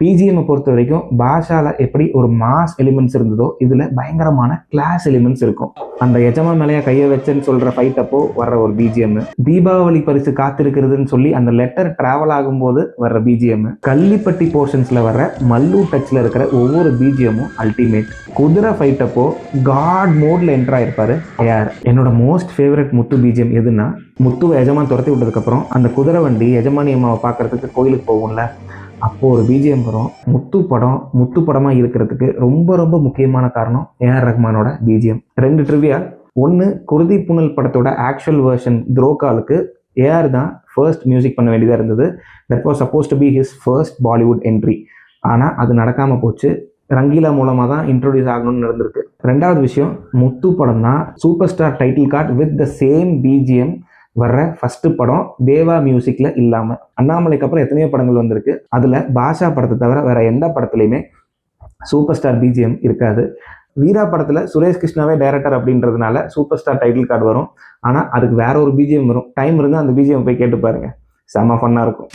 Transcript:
BGM பொறுத்த வரைக்கும் பாஷால எப்படி ஒரு மாஸ் எலிமெண்ட்ஸ் இருந்ததோ இதுல பயங்கரமான கிளாஸ் எலிமெண்ட்ஸ் இருக்கும். அந்த எஜமா மேலையா கையை வச்சேன்னு சொல்ற ஃபைட் அப்போ வர்ற ஒரு பிஜிஎம், தீபாவளி பரிசு காத்திருக்கிறதுன்னு சொல்லி அந்த லெட்டர் டிராவல் ஆகும்போது வர்ற பிஜிஎம், கள்ளிப்பட்டி போர்ஷன்ஸ்ல வர்ற மல்லு டச்ல இருக்கிற ஒவ்வொரு பிஜிஎம்மும் அல்டிமேட். குதிரை ஃபைட் அப்போ காட் மோட்ல என்டர் ஆயிருப்பாரு ஏஆர். என்னோட மோஸ்ட் ஃபேவரட் முத்து பிஜிஎம் எதுன்னா, முத்துவை எஜமான் துரத்தி விட்டதுக்கு அப்புறம் அந்த குதிரை வண்டி எஜமானி அம்மாவை பார்க்கறதுக்கு கோயிலுக்கு போகும்ல, அப்போ ஒரு பிஜிஎம் வரும். முத்து படமா இருக்கிறதுக்கு ரொம்ப ரொம்ப முக்கியமான காரணம் ஏஆர் ரஹ்மானோட பிஜிஎம். 2 ட்ரிவியா. ஒன்று, குருதி புனல் படத்தோட ஆக்சுவல் வெர்ஷன் துரோகாலுக்கு ஏஆர் தான் ஃபர்ஸ்ட் மியூசிக் பண்ண வேண்டியதாக இருந்தது. That was suppose to be his first Bollywood entry. ஆனால் அது நடக்காமல் போச்சு. ரங்கீலா மூலமாக தான் இன்ட்ரோடியூஸ் ஆகணும்னு நடந்திருக்கு. 2வது விஷயம், முத்து படம் தான் super star title card with the same BGM வர்ற ஃபர்ஸ்ட் படம் தேவா மியூசிக்ல இல்லாம. அண்ணாமலைக்கு அப்புறம் எத்தனையோ படங்கள் வந்திருக்கு, அதுல பாஷா படத்தை தவிர வேற எந்த படத்துலையுமே சூப்பர் ஸ்டார் பிஜிஎம் இருக்காது. வீரா படத்துல சுரேஷ் கிருஷ்ணாவே டைரக்டர் அப்படின்றதுனால சூப்பர் ஸ்டார் டைட்டில் கார்டு வரும். ஆனா அதுக்கு வேற ஒரு பிஜிஎம் வரும். டைம் இருந்தால் அந்த பிஜிஎம் போய் கேட்டு பாருங்க, செம்ம ஃபன்னா இருக்கும்.